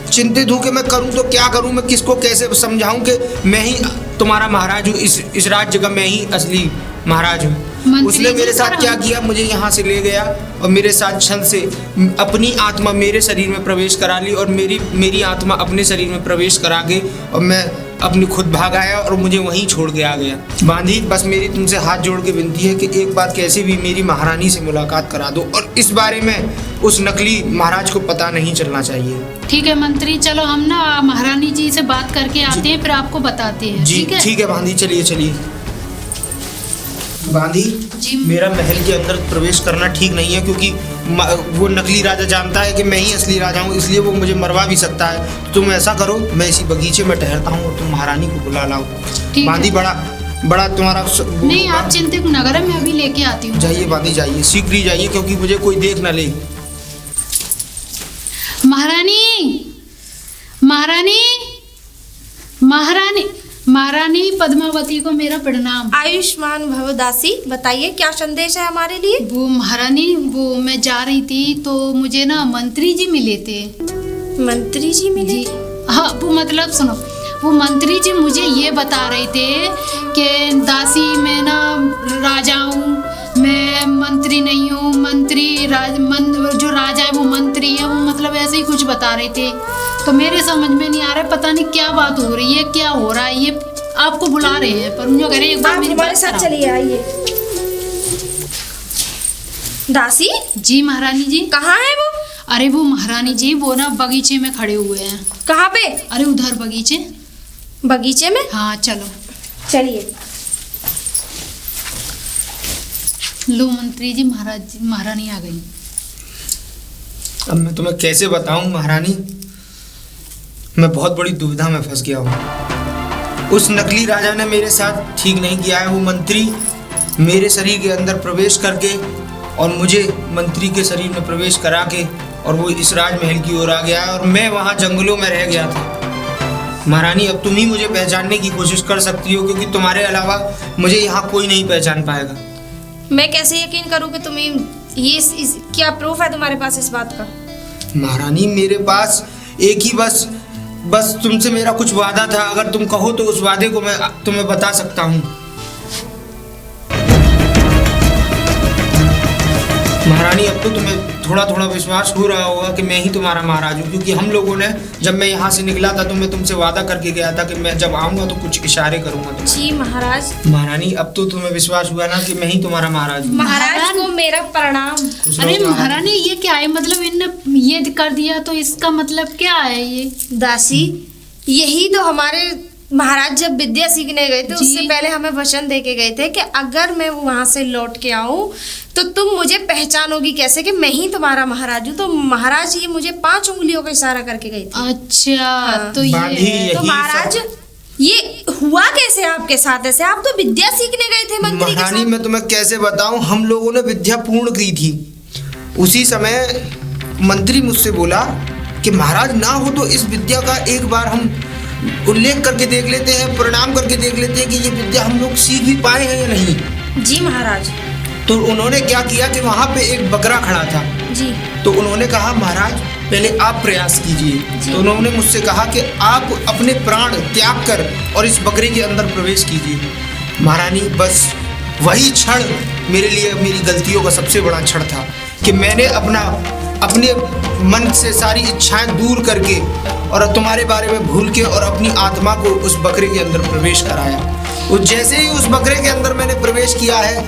चिंतित हूँ कि मैं करूँ तो क्या करूँ। मैं किसको कैसे समझाऊँ कि मैं ही तुम्हारा महाराज हूँ, इस राज्य का मैं ही असली महाराज हूँ। मंत्री उसने जी, मेरे साथ पर क्या हम- किया, मुझे यहाँ से ले गया और मेरे साथ छल से अपनी आत्मा मेरे शरीर में प्रवेश करा ली, और मेरी आत्मा अपने शरीर में प्रवेश करा के और मैं अपनी खुद भाग आया और मुझे वहीं छोड़ के आ गया। बांधी, बस मेरी तुमसे हाथ जोड़ के विनती है कि एक बार कैसे भी मेरी महारानी से मुलाकात करा दो, और इस बारे में उस नकली महाराज को पता नहीं चलना चाहिए। ठीक है मंत्री, चलो हम ना महारानी जी से बात करके आते हैं, फिर आपको बताते हैं। जी ठीक है बांधी, चलिए चलिए। बांधी जी। मेरा महल के अंदर प्रवेश करना ठीक नहीं है, क्योंकि वो नकली राजा जानता है कि मैं ही असली राजा हूँ, इसलिए वो मुझे मरवा भी सकता है। तो तुम ऐसा करो, मैं इसी बगीचे में ठहरता हूँ और तुम महारानी को बुला लाओ। ठीक है। बांधी, बड़ा तुम्हारा नहीं, आप चिंतित न करें, मैं अभी लेके आती हूँ। जाइए बांधी, जाइए, शीघ्र ही जाइए, क्योंकि मुझे कोई देख न ले। महारानी, महारानी, महारानी, महारानी पद्मावती को मेरा प्रणाम। आयुष्मान भव दासी, बताइए क्या संदेश है हमारे लिए? वो महारानी, वो मैं जा रही थी तो मुझे ना मंत्री जी मिले थे। मंत्री जी मिले? जी हाँ, वो मतलब सुनो, वो मंत्री जी मुझे ये बता रहे थे कि दासी मैं ना राजा हूँ, मैं मंत्री नहीं हूँ। जो राजा है वो मंत्री है, वो मतलब ऐसे ही कुछ बता रहे थे। तो मेरे समझ में नहीं आ रहा है, पता नहीं क्या बात हो रही है, क्या हो रहा है। ये आपको बुला रहे हैं, पर मुझे कह रहे हैं एक बार आप मेरी हमारे बात साथ कराओ। चलिए, आइए। दासी, जी महारानी जी। कहाँ है वो? अरे वो महारानी जी, वो ना बगीचे में खड़े हुए हैं। कहाँ पे? अरे उधर बगीचे। बगीचे में? हाँ चलो। चलिए। लो मंत्री जी, महारानी आ गई। अब मैं तुम्हें कैसे बताऊं महारानी, मैं बहुत बड़ी दुविधा में फंस गया हूँ। उस नकली राजा ने मेरे साथ ठीक नहीं किया है। वो मंत्री मेरे शरीर के अंदर प्रवेश करके और मुझे मंत्री के शरीर में प्रवेश करा के और वो इस राजमहल की ओर आ गया है, और मैं वहाँ जंगलों में रह गया था। महारानी, अब तुम ही मुझे पहचानने की कोशिश कर सकती हो, क्योंकि तुम्हारे अलावा मुझे यहाँ कोई नहीं पहचान पाएगा। मैं कैसे यकीन करूँ कि तुम्हें ये क्या प्रूफ है तुम्हारे पास इस बात का? महारानी, मेरे पास एक ही बस तुमसे मेरा कुछ वादा था। अगर तुम कहो तो उस वादे को मैं तुम्हें बता सकता हूँ। महारानी, अब तो तुम्हें थोड़ा थोड़ा विश्वास हो रहा होगा कि मैं ही तुम्हारा महाराज हूँ, क्योंकि हम लोगों ने जब मैं यहाँ से निकला था तो मैं तुमसे वादा करके गया था कि मैं जब आऊँगा तो कुछ इशारे करूँगा तुम्हें। जी महाराज। महारानी, अब तो तुम्हें विश्वास हुआ ना कि मैं ही तुम्हारा महाराज हूँ। महाराज को मेरा प्रणाम। खुश रहो अरे महारानी। महारानी, ये क्या है? मतलब इनने ये कर दिया तो इसका मतलब क्या है? ये दासी, यही तो हमारे महाराज जब विद्या सीखने गए थे जी। उससे पहले हमें वचन दे के गए थे कि अगर मैं वहां से लौट के आऊं तो तुम मुझे पहचानोगी कैसे कि मैं ही तुम्हारा महाराज हूँ। तो महाराज ये मुझे 5 उंगलियों का इशारा करके गए थे। अच्छा तो बांधी ये यही तो महाराज ये हुआ कैसे आपके साथ ऐसे? आप तो विद्या सीखने गए थे मंत्री के महारानी साथ। मैं तुम्हें कैसे बताऊं, हम लोगों ने विद्या पूर्ण की थी। उसी समय मंत्री मुझसे बोला कि महाराज ना हो तो इस विद्या का एक बार हम उल्लेख करके देख लेते हैं, प्रणाम करके देख लेते हैं कि ये विद्या हम लोग सीख भी पाए हैं या नहीं। जी महाराज। तो उन्होंने क्या किया कि वहां पे एक बकरा खड़ा था, जी तो उन्होंने कहा महाराज पहले आप प्रयास कीजिए। तो उन्होंने मुझसे कहा कि आप अपने प्राण त्याग कर और इस बकरे के अंदर प्रवेश कीजिए। महारानी बस वही क्षण मेरे लिए मेरी गलतियों का सबसे बड़ा क्षण था कि मैंने अपने मन से सारी इच्छाएं दूर करके और तुम्हारे बारे में भूल के और अपनी आत्मा को उस बकरे के अंदर प्रवेश कराया। वो जैसे ही उस बकरे के अंदर मैंने प्रवेश किया है,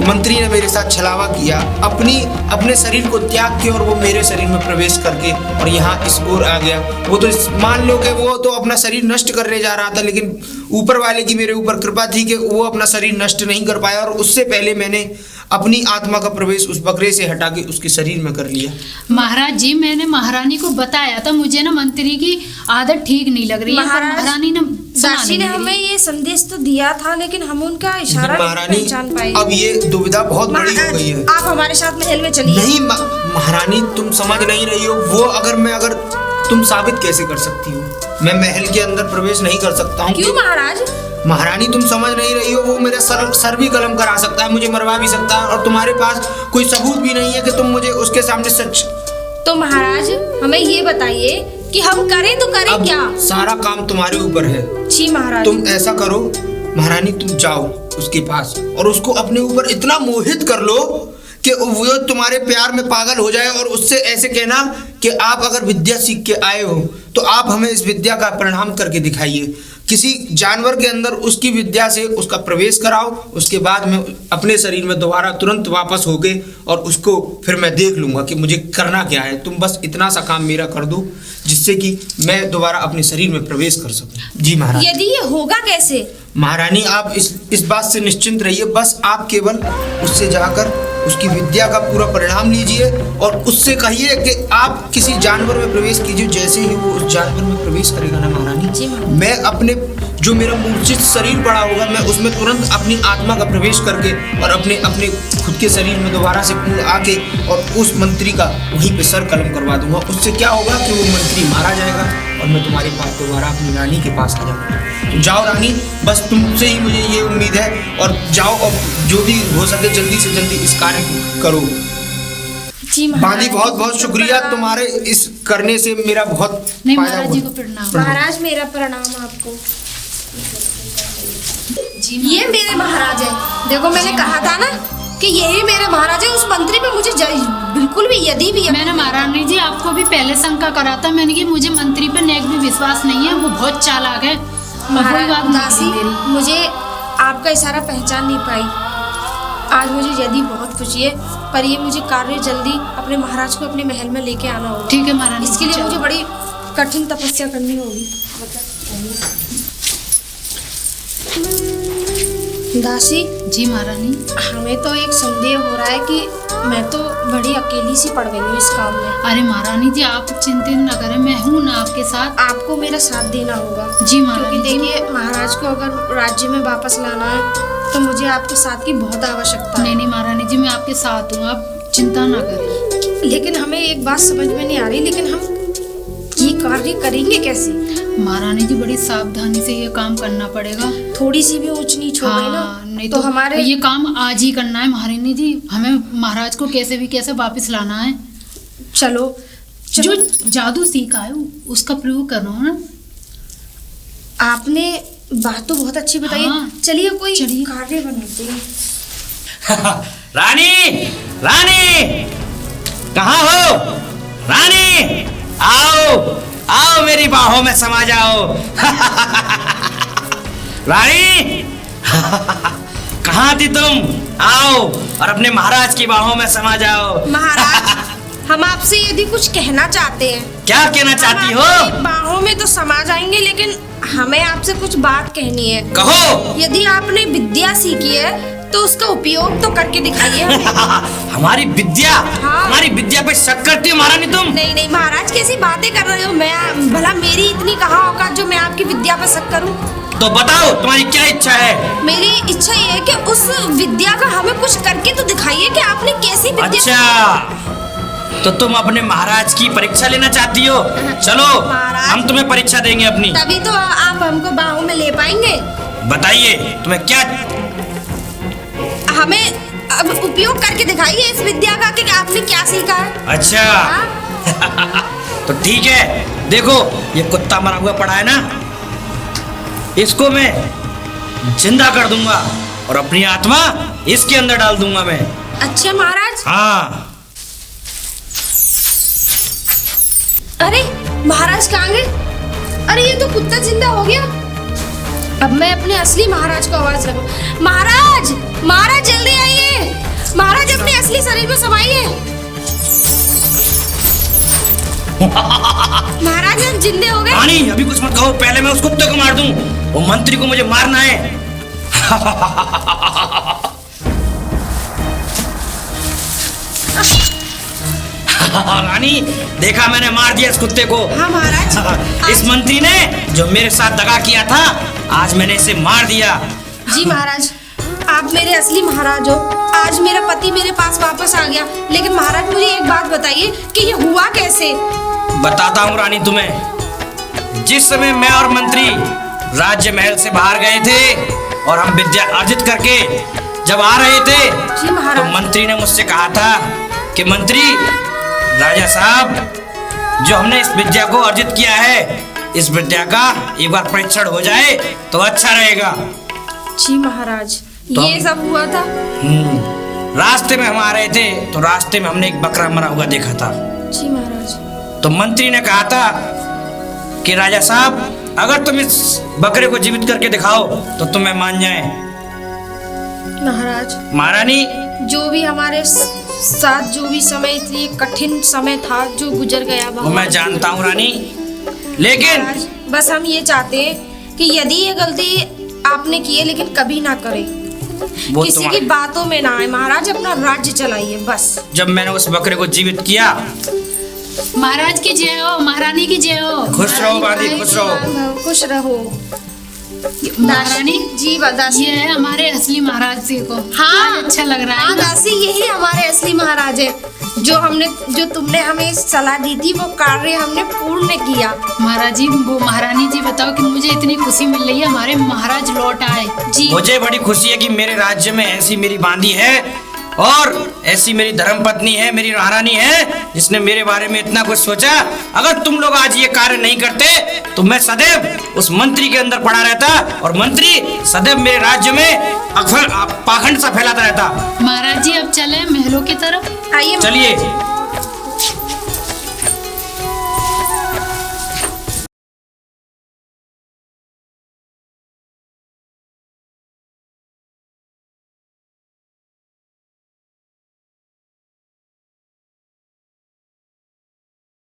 मंत्री ने मेरे साथ छलावा किया, अपने शरीर को त्याग के और वो मेरे शरीर में प्रवेश करके और यहाँ इस ओर आ गया। वो तो मान लो कि वो तो अपना शरीर नष्ट करने जा रहा था, लेकिन ऊपर वाले की मेरे ऊपर कृपा थी कि वो अपना शरीर नष्ट नहीं कर पाया और उससे पहले मैंने अपनी आत्मा का प्रवेश उस बकरे से हटा के उसके शरीर में कर लिया। महाराज जी मैंने महारानी को बताया था मुझे ना मंत्री की आदत ठीक नहीं लग रही है, पर महाराज, महारानी ने दासी ने हमें ये संदेश तो दिया था लेकिन हम उनका इशारा नहीं महारानी पहचान पाए। अब ये दुविधा बहुत बड़ी हो गई है। आप हमारे साथ महल में चलिए। नहीं महारानी तुम समझ नहीं रही हो। वो अगर तुम साबित कैसे कर सकती हो? मैं महल के अंदर प्रवेश नहीं कर सकता हूँ। क्यों महाराज? महारानी तुम समझ नहीं रही हो। वो मेरा सर भी कलम करा सकता है, मुझे मरवा भी सकता है और तुम्हारे पास कोई सबूत भी नहीं है कि तुम मुझे उसके सामने सच। तो महाराज हमें ये बताइए कि हम करें तो करें अब क्या? सारा काम तुम्हारे ऊपर है। जी महाराज। तुम ऐसा करो महारानी, तुम जाओ उसके पास और उसको अपने ऊपर इतना मोहित कर लो कि वो तुम्हारे प्यार में पागल हो जाए और उससे ऐसे कहना कि आप अगर विद्या सीख के आए हो तो आप हमें इस विद्या का परिणाम करके दिखाइए। किसी जानवर के अंदर उसकी विद्या से उसका प्रवेश कराओ, उसके बाद में अपने शरीर में दोबारा तुरंत वापस हो गए और उसको फिर मैं देख लूंगा कि मुझे करना क्या है। तुम बस इतना सा काम मेरा कर दो जिससे कि मैं दोबारा अपने शरीर में प्रवेश कर सकूं। जी महाराज। यदि ये होगा कैसे? महारानी आप इस बात से निश्चिंत रहिए, बस आप केवल उससे जाकर उसकी विद्या का पूरा परिणाम लीजिए और उससे कहिए कि आप किसी जानवर में प्रवेश कीजिए। जैसे ही वो उस जानवर में प्रवेश करेगा ना महारानी, मैं अपने जो मेरा मूर्छित शरीर पड़ा होगा मैं उसमें तुरंत अपनी आत्मा का प्रवेश करके और अपने खुद के शरीर में दोबारा से पूर्ण आके और उस मंत्री का वहीं पे सर कलम करवा दूंगा। उससे क्या होगा कि वो मंत्री मारा जाएगा और मैं तुम्हारे पास दोबारा अपनी रानी के पास आ जाऊंगा। तो जाओ रानी, बस तुमसे ही मुझे ये उम्मीद है और जाओ और जो भी हो सके जल्दी से जल्दी इस कार्य को करो। जी बाली बहुत बहुत शुक्रिया, तुम्हारे इस करने से मेरा बहुत नहीं फायदा महाराज जी हुआ। को प्रणाम। महाराज मेरा प्रणाम आपको। जी ये मेरे महाराज है। देखो मैंने कहा था ना कि यही मेरे महाराज है। उस मंत्री पे मुझे बिल्कुल भी यदि भी मैंने महारानी जी आपको भी पहले शंका करा था, मैंने कि मुझे मंत्री पे नेक भी विश्वास नहीं है, वो बहुत चालाक है। महाराज कोई बात नहीं दासी मेरी। मुझे आपका इशारा पहचान नहीं पाई। आज मुझे यदि बहुत खुशी है, पर ये मुझे कार्य जल्दी अपने महाराज को अपने महल में लेके आना होगा। ठीक है महारानी, इसके लिए चलो। मुझे बड़ी कठिन तपस्या करनी होगी। दासी जी महारानी। हमें तो एक संदेह हो रहा है कि मैं तो बड़ी अकेली सी पड़ गई हूँ इस काम में। अरे महारानी जी आप चिंतित न करें, मैं हूँ ना आपके साथ। आपको मेरा साथ देना होगा। जी महारानी क्योंकि जी। देखिए महाराज को अगर राज्य में वापस लाना है तो मुझे आपके साथ की बहुत आवश्यकता है। नहीं नहीं महारानी जी मैं आपके साथ हूँ, आप चिंता ना करें। लेकिन हमें एक बात समझ में नहीं आ रही, लेकिन हम ये कार्य करेंगे कैसे? महारानी जी बड़ी सावधानी से ये काम करना पड़ेगा। थोड़ी सी भी ऊंच नीच हो गई ना नहीं तो हमारे ये काम आज ही करना है महारानी जी। हमें महाराज को कैसे भी कैसे वापस लाना है। चलो जो जादू सीखा है उसका प्रयोग करो ना। आपने बात तो बहुत अच्छी बताई। हाँ। चलिए कोई चलिए। कार्य बनाते हैं। रानी रानी कहाँ हो? रानी आओ आओ मेरी बाहों में समा जाओ। रानी कहाँ थी तुम? आओ और अपने महाराज की बाहों में समा जाओ। महाराज हम आपसे यदि कुछ कहना चाहते हैं। क्या कहना चाहती हम हो? आपकी बाहों में तो समा जाएंगे, लेकिन हमें आपसे कुछ बात कहनी है। कहो। यदि आपने विद्या सीखी है तो उसका उपयोग तो करके दिखाइए हमें। हमारी विद्या, हाँ। हमारी विद्या पे शक करती हो महारानी तुम? नहीं नहीं महाराज, कैसी बातें कर रहे हो? मैं भला मेरी इतनी कहाँ औकात जो मैं आपकी विद्या पर शक करूं? तो बताओ तुम्हारी क्या इच्छा है? मेरी इच्छा ये है कि उस विद्या का हमें कुछ करके तो दिखाइए कि आपने कैसी विद्या। अच्छा, तो तुम अपने महाराज की परीक्षा लेना चाहती हो? चलो महाराज। हम तुम्हें परीक्षा देंगे अपनी। तभी तो आप हमको बाहों में ले पाएंगे। बताइए तुम्हें क्या? हमें अब उपयोग करके दिखाइए इस विद्या का कि आपने क्या सीखा है। अच्छा। हाँ? तो ठीक है, देखो ये कुत्ता मरा हुआ पड़ा है ना, इसको मैं जिंदा कर दूंगा और अपनी आत्मा इसके अंदर डाल दूंगा मैं। अच्छा महाराज। हाँ। अरे महाराज कहाँ गए? अरे ये तो कुत्ता जिंदा हो गया। अब मैं अपने असली महाराज को आवाज लगाऊं। महाराज, महाराज जल्दी आइए। महाराज अपने असली शरीर में समाइए। महाराज हम जिंदे हो गए। रानी अभी कुछ मत कहो, पहले मैं उस कुत्ते को मार दूं। वो मंत्री को मुझे मारना है। रानी देखा, मैंने मार दिया इस कुत्ते को। हाँ महाराज। इस मंत्री ने जो मेरे साथ दगा किया था, आज मैंने इसे मार दिया। जी महाराज, आप मेरे असली महाराज हो। आज मेरा पति मेरे पास वापस आ गया। लेकिन महाराज मुझे एक बात बताइए कि ये हुआ कैसे? बताता हूँ रानी तुम्हें। जिस समय मैं और मंत्री राज्य महल से बाहर गए थे और हम विद्या अर्जित करके जब आ रहे थे, जी महाराज। तो मंत्री ने मुझसे कहा था कि मंत्री राजा साहब, जो हमने इस विद्या को अर्जित किया है, इस विद्या का एक बार परीक्षण हो जाए तो अच्छा रहेगा। जी महाराज, तो ये सब हुआ था। रास्ते में हम आ रहे थे तो रास्ते में हमने एक बकरा मरा हुआ देखा था। जी महाराज। तो मंत्री ने कहा था कि राजा साहब, अगर तुम इस बकरे को जीवित करके दिखाओ तो तुम्हें मान जाए। महाराज, महारानी, जो भी हमारे साथ जो भी समय, इतनी कठिन समय था जो गुजर गया, वो मैं जानता हूँ रानी, लेकिन महाराज, बस हम ये चाहते हैं कि यदि ये गलती आपने की है, लेकिन कभी ना करें, वो किसी की बातों में ना आए। महाराज अपना राज्य चलाइए बस। जब मैंने उस बकरे को जीवित किया। महाराज की जय हो, महारानी की जय हो। खुश रहो बादी, खुश रहो। खुश रहो महारानी जी। दासी, ये है हमारे असली महाराज जी को। हाँ आज अच्छा लग रहा है हाँ ना? दासी, यही हमारे असली महाराज है। जो तुमने हमें सलाह दी थी वो कार्य हमने पूर्ण किया। महाराज जी, वो महारानी जी बताओ कि मुझे इतनी खुशी मिल रही है, हमारे महाराज लौट आए। जी मुझे बड़ी खुशी है कि मेरे राज्य में ऐसी मेरी बांदी है और ऐसी मेरी धर्म पत्नी है, मेरी महारानी है, जिसने मेरे बारे में इतना कुछ सोचा। अगर तुम लोग आज ये कार्य नहीं करते तो मैं सदैव उस मंत्री के अंदर पड़ा रहता और मंत्री सदैव मेरे राज्य में पाखंड सा फैलाता रहता। महाराज जी अब चले महलों की तरफ। आइए चलिए।